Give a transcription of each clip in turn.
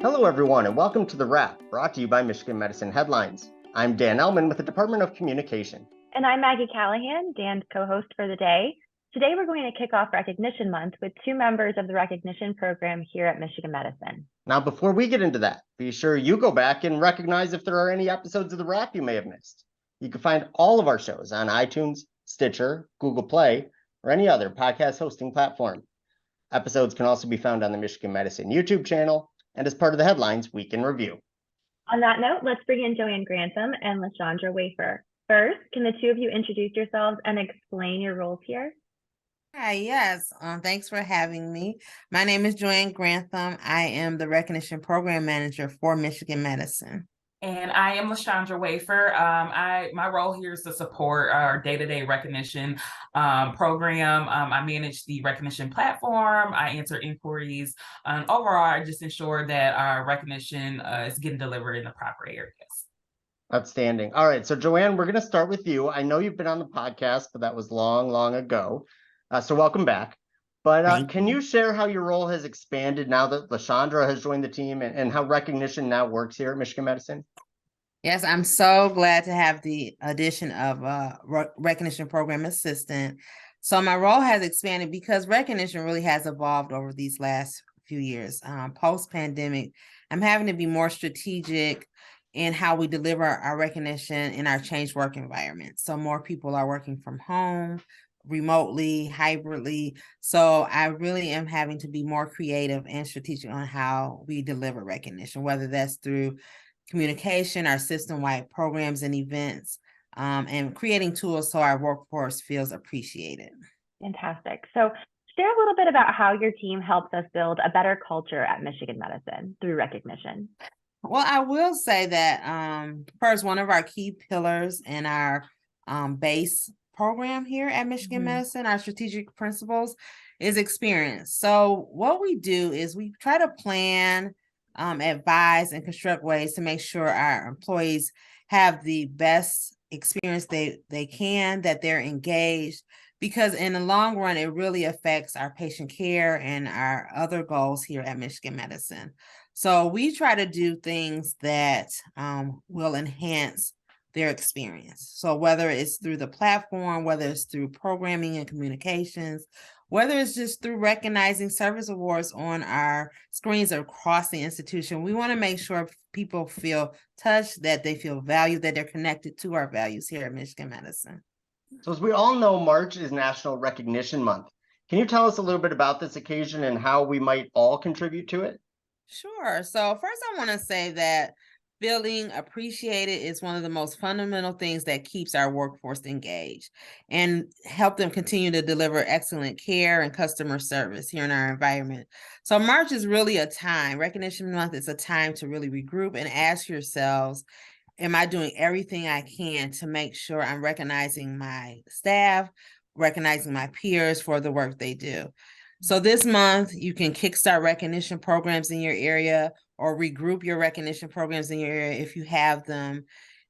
Hello, everyone, and welcome to The Wrap, brought to you by Michigan Medicine Headlines. I'm Dan Ellman with the Department of Communication. And I'm Maggie Callahan, Dan's co-host for the day. Today, we're going to kick off Recognition Month with two members of the Recognition program here at Michigan Medicine. Now, before we get into that, be sure you go back and recognize if there are any episodes of The Wrap you may have missed. You can find all of our shows on iTunes, Stitcher, Google Play, or any other podcast hosting platform. Episodes can also be found on the Michigan Medicine YouTube channel and as part of the Headlines Week in Review. On that note, let's bring in Joanne Grantham and LaShondra Wafer. First, can the two of you introduce yourselves and explain your roles here? Hi, yes. Thanks for having me. My name is Joanne Grantham. I am the Recognition Program Manager for Michigan Medicine. And I am LaShondra Wafer. My role here is to support our day-to-day recognition program. I manage the recognition platform. I answer inquiries. And overall, I just ensure that our recognition is getting delivered in the proper areas. Outstanding. All right, so Joanne, we're going to start with you. I know you've been on the podcast, but that was long, long ago. So welcome back. But can you share how your role has expanded now that LaShondra has joined the team and how recognition now works here at Michigan Medicine? Yes, I'm so glad to have the addition of Recognition Program Assistant. So my role has expanded because recognition really has evolved over these last few years. Post-pandemic, I'm having to be more strategic in how we deliver our recognition in our changed work environment. So more people are working from home, remotely, hybridly. So I really am having to be more creative and strategic on how we deliver recognition, whether that's through communication, our system-wide programs and events, and creating tools so our workforce feels appreciated. Fantastic. So share a little bit about how your team helps us build a better culture at Michigan Medicine through recognition. Well, I will say that first, one of our key pillars in our base program here at Michigan Medicine, our strategic principles, is experience. So what we do is we try to plan, advise, and construct ways to make sure our employees have the best experience they can, that they're engaged, because in the long run, it really affects our patient care and our other goals here at Michigan Medicine. So we try to do things that will enhance their experience. So whether it's through the platform, whether it's through programming and communications, whether it's just through recognizing service awards on our screens across the institution, we want to make sure people feel touched, that they feel valued, that they're connected to our values here at Michigan Medicine. So as we all know, March is National Recognition Month. Can you tell us a little bit about this occasion and how we might all contribute to it? Sure. So first, I want to say that feeling appreciated is one of the most fundamental things that keeps our workforce engaged and help them continue to deliver excellent care and customer service here in our environment. So March is really a time, Recognition Month is a time to really regroup and ask yourselves, am I doing everything I can to make sure I'm recognizing my staff, recognizing my peers for the work they do? So this month, you can kickstart recognition programs in your area or regroup your recognition programs in your area if you have them.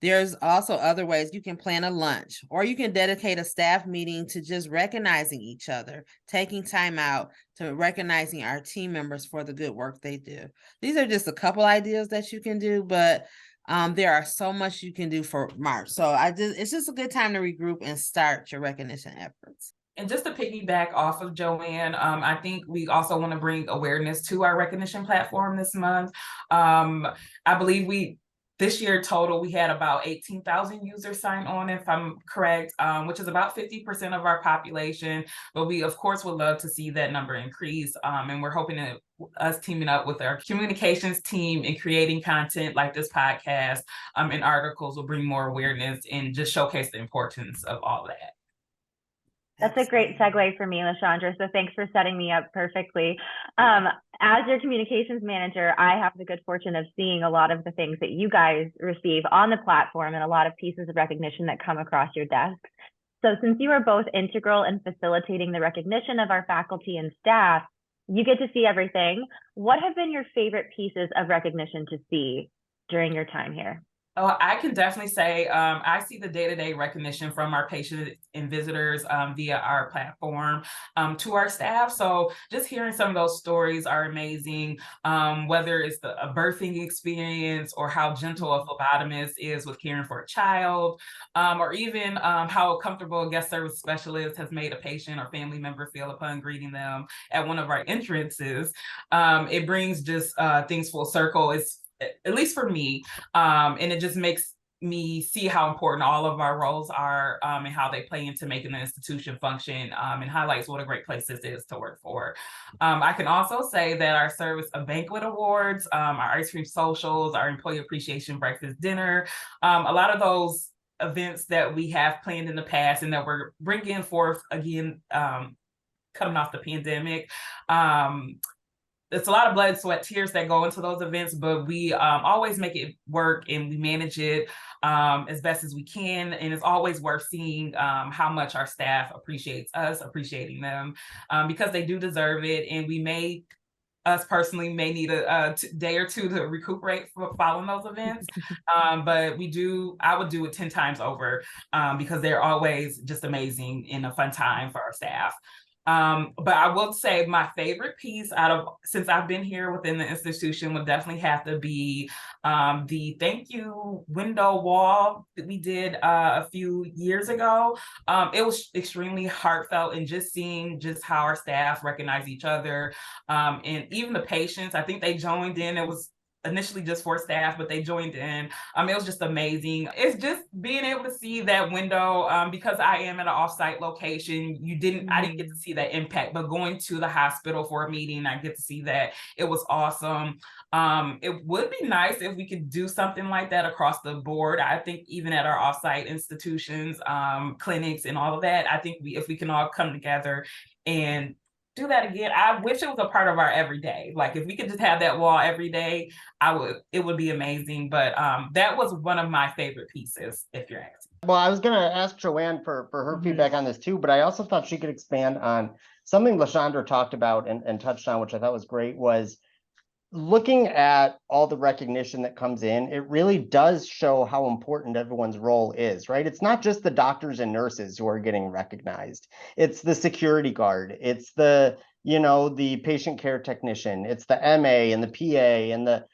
There's also other ways. You can plan a lunch, or you can dedicate a staff meeting to just recognizing each other, taking time out to recognizing our team members for the good work they do. These are just a couple ideas that you can do, but there are so much you can do for March. So it's just a good time to regroup and start your recognition efforts. And just to piggyback off of Joanne, I think we also want to bring awareness to our recognition platform this month. I believe this year total, we had about 18,000 users sign on, if I'm correct, which is about 50% of our population. But we, of course, would love to see that number increase. And we're hoping that us teaming up with our communications team and creating content like this podcast and articles will bring more awareness and just showcase the importance of all that. That's a great segue for me, LaShondra. So thanks for setting me up perfectly. As your communications manager, I have the good fortune of seeing a lot of the things that you guys receive on the platform and a lot of pieces of recognition that come across your desks. So since you are both integral in facilitating the recognition of our faculty and staff, you get to see everything. What have been your favorite pieces of recognition to see during your time here? Oh, I can definitely say I see the day-to-day recognition from our patients and visitors via our platform to our staff. So just hearing some of those stories are amazing, whether it's a birthing experience or how gentle a phlebotomist is with caring for a child, or even how comfortable a guest service specialist has made a patient or family member feel upon greeting them at one of our entrances. It brings just things full circle. It's, at least for me, and it just makes me see how important all of our roles are, and how they play into making the institution function, and highlights what a great place this is to work for. I can also say that our service of banquet awards, our ice cream socials, our employee appreciation breakfast dinner, a lot of those events that we have planned in the past and that we're bringing forth again, coming off the pandemic. It's a lot of blood, sweat, tears that go into those events, but we always make it work and we manage it as best as we can. And it's always worth seeing how much our staff appreciates us, appreciating them, because they do deserve it. And us personally may need a day or two to recuperate following those events. But I would do it 10 times over because they're always just amazing and a fun time for our staff. But I will say my favorite piece since I've been here within the institution would definitely have to be the thank you window wall that we did a few years ago. It was extremely heartfelt, and just seeing just how our staff recognize each other, and even the patients, I think they joined in. It was initially just for staff, but they joined in. It was just amazing. It's just being able to see that window, because I am at an offsite location. I didn't get to see that impact, but going to the hospital for a meeting, I get to see that. It was awesome. It would be nice if we could do something like that across the board. I think even at our offsite institutions, clinics and all of that, I think if we can all come together and do that again. I wish it was a part of our everyday. Like if we could just have that wall every day, it would be amazing. But that was one of my favorite pieces, if you're asking. Well, I was going to ask Joanne for her feedback on this too, but I also thought she could expand on something LaShondra talked about and touched on, which I thought was great, was looking at all the recognition that comes in. It really does show how important everyone's role is, right? It's not just the doctors and nurses who are getting recognized. It's the security guard. It's the patient care technician. It's the MA and the PA and the,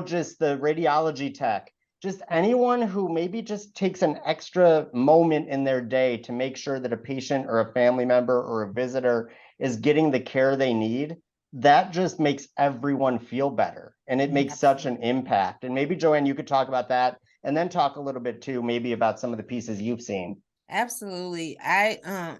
just the radiology tech. Just anyone who maybe just takes an extra moment in their day to make sure that a patient or a family member or a visitor is getting the care they need. That just makes everyone feel better, and it makes such an impact. And maybe Joanne, you could talk about that and then talk a little bit too, maybe about some of the pieces you've seen. Absolutely. I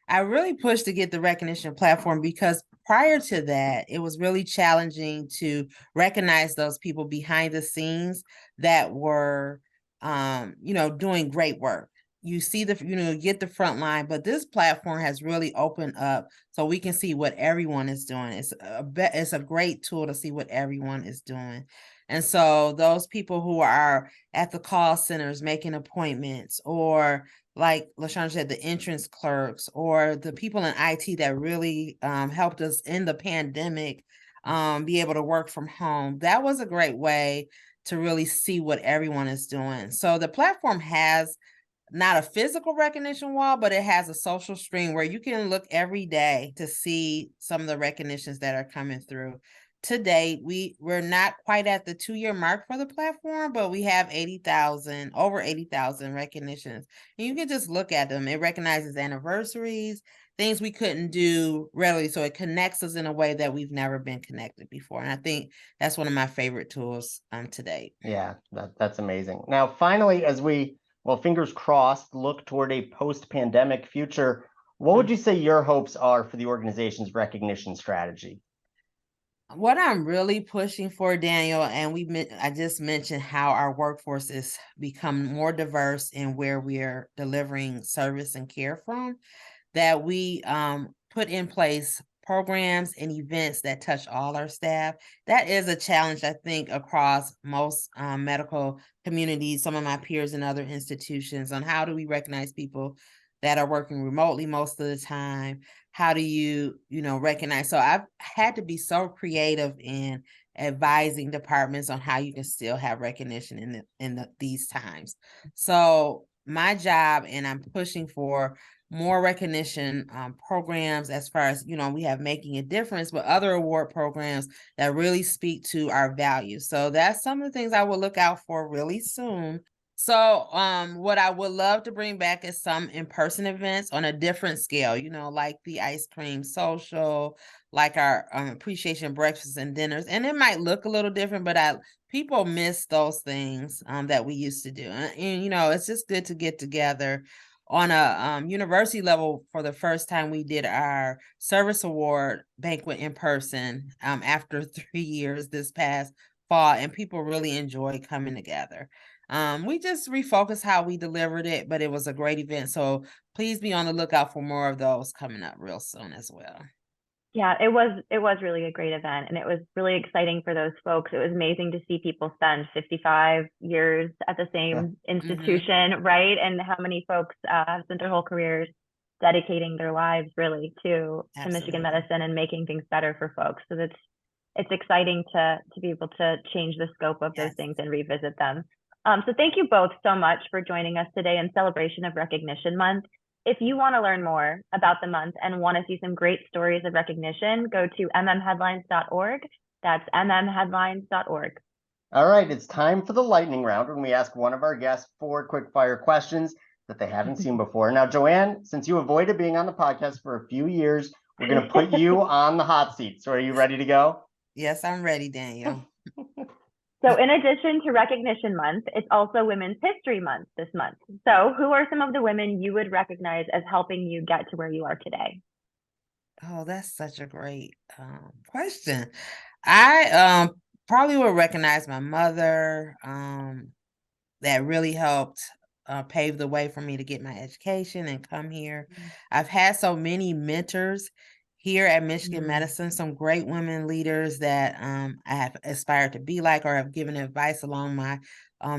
I really pushed to get the recognition platform because prior to that, it was really challenging to recognize those people behind the scenes that were doing great work. You see get the front line, but this platform has really opened up so we can see what everyone is doing. It's a great tool to see what everyone is doing. And so those people who are at the call centers making appointments, or like LaShondra said, the entrance clerks, or the people in IT that really helped us in the pandemic be able to work from home. That was a great way to really see what everyone is doing. So the platform has not a physical recognition wall, but it has a social stream where you can look every day to see some of the recognitions that are coming through. To date, we're not quite at the 2-year mark for the platform, but we have over 80,000 recognitions. And you can just look at them. It recognizes anniversaries, things we couldn't do readily. So it connects us in a way that we've never been connected before. And I think that's one of my favorite tools to date. Yeah, that's amazing. Now, finally, as fingers crossed, look toward a post-pandemic future, what would you say your hopes are for the organization's recognition strategy? What I'm really pushing for, Daniel, and I just mentioned how our workforce is become more diverse in where we're delivering service and care from, that we put in place programs and events that touch all our staff. That is a challenge, I think, across most medical communities, some of my peers in other institutions, on how do we recognize people that are working remotely most of the time? How do you recognize? So I've had to be so creative in advising departments on how you can still have recognition in these times. So my job, and I'm pushing for more recognition programs as far as, we have Making a Difference, but other award programs that really speak to our values. So that's some of the things I will look out for really soon. So what I would love to bring back is some in-person events on a different scale, like the ice cream social, like our appreciation breakfasts and dinners. And it might look a little different, but people miss those things that we used to do. And it's just good to get together on a university level. For the first time, we did our service award banquet in person after 3 years this past fall, and people really enjoyed coming together. We just refocused how we delivered it, but it was a great event. So please be on the lookout for more of those coming up real soon as well. Yeah, it was really a great event, and it was really exciting for those folks. It was amazing to see people spend 55 years at the same institution, right? And how many folks have spent their whole careers dedicating their lives really to Michigan medicine and making things better for folks. So it's exciting to be able to change the scope of those things and revisit them. So thank you both so much for joining us today in celebration of Recognition Month. If you want to learn more about the month and want to see some great stories of recognition, go to mmheadlines.org. That's mmheadlines.org. All right, it's time for the lightning round when we ask one of our guests 4 quick fire questions that they haven't seen before. Now, Joanne, since you avoided being on the podcast for a few years, we're going to put you on the hot seat. So are you ready to go? Yes, I'm ready, Daniel. So in addition to Recognition Month, it's also Women's History Month this month. So who are some of the women you would recognize as helping you get to where you are today? Oh, that's such a great question. I probably would recognize my mother, that really helped pave the way for me to get my education and come here. I've had so many mentors here at Michigan Medicine, some great women leaders that I have aspired to be like, or have given advice along my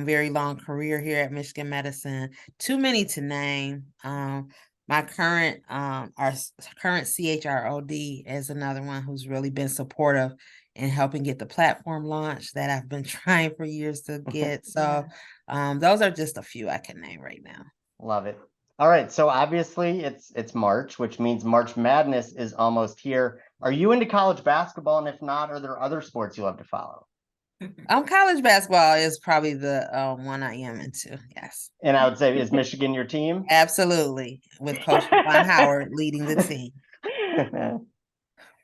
very long career here at Michigan Medicine. Too many to name. My current our current CHROD is another one who's really been supportive in helping get the platform launched that I've been trying for years to get. So those are just a few I can name right now. Love it. All right, so obviously it's March, which means March Madness is almost here. Are you into college basketball? And if not, are there other sports you love to follow? College basketball is probably the one I am into. Yes. And I would say, is Michigan your team? Absolutely, with Coach Von Howard leading the team.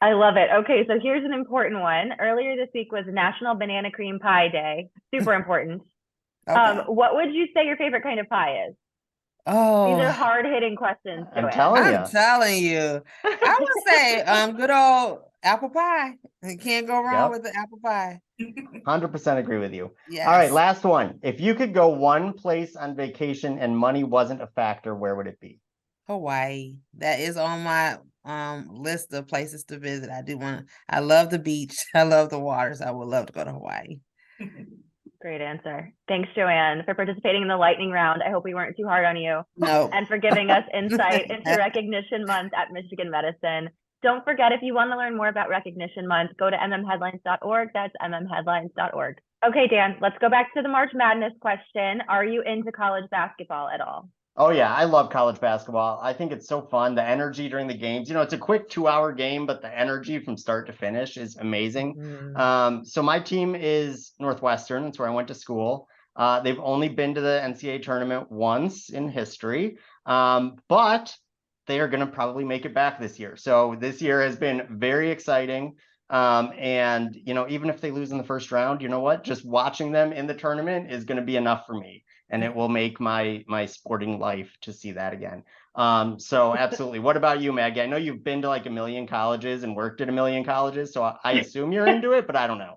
I love it. Okay, so here's an important one. Earlier this week was National Banana Cream Pie Day. Super important. Okay. What would you say your favorite kind of pie is? Oh, These are hard-hitting questions, Joanne. I'm telling you. I would say good old apple pie. You can't go wrong with the apple pie. 100% agree with you. Yes. All right, last one. If you could go one place on vacation and money wasn't a factor, where would it be? Hawaii. That is on my list of places to visit. I love the beach. I love the waters. I would love to go to Hawaii. Great answer. Thanks, Joanne, for participating in the lightning round. I hope we weren't too hard on you. No. And for giving us insight into Recognition Month at Michigan Medicine. Don't forget, if you want to learn more about Recognition Month, go to mmheadlines.org. That's mmheadlines.org. Okay, Dan, let's go back to the March Madness question. Are you into college basketball at all? Oh, yeah, I love college basketball. I think it's so fun. The energy during the games, it's a quick 2-hour game, but the energy from start to finish is amazing. So my team is Northwestern. That's where I went to school. They've only been to the NCAA tournament once in history, but they are going to probably make it back this year. So this year has been very exciting. And, even if they lose in the first round, you know what? Just watching them in the tournament is going to be enough for me. And it will make my sporting life to see that again. So absolutely. What about you, Maggie? I know you've been to like a million colleges and worked at a million colleges, so I assume you're into it, but I don't know.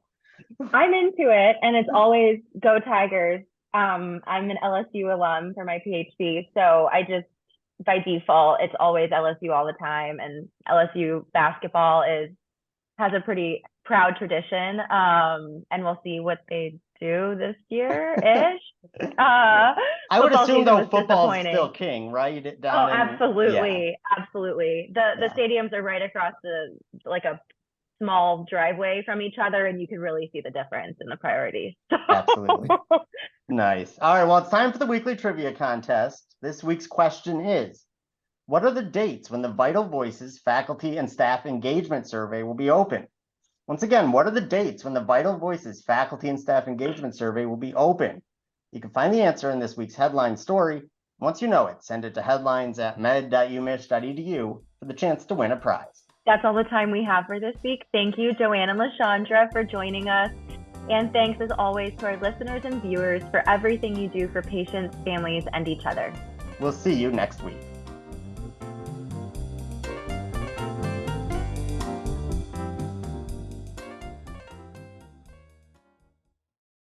I'm into it, and it's always go Tigers. I'm an LSU alum for my PhD, so I just, by default, it's always LSU all the time, and LSU basketball has a pretty proud tradition, and we'll see what they do this year-ish. I would assume though football is still king, right? Absolutely. The stadiums are right across a small driveway from each other, and you can really see the difference in the priorities. Absolutely. Nice. All right, well, it's time for the weekly trivia contest. This week's question is, what are the dates when the Vital Voices Faculty and Staff Engagement Survey will be open? Once again, what are the dates when the Vital Voices Faculty and Staff Engagement Survey will be open? You can find the answer in this week's headline story. Once you know it, send it to headlines@med.umich.edu for the chance to win a prize. That's all the time we have for this week. Thank you, Joanne and LaShondra, for joining us. And thanks as always to our listeners and viewers for everything you do for patients, families, and each other. We'll see you next week.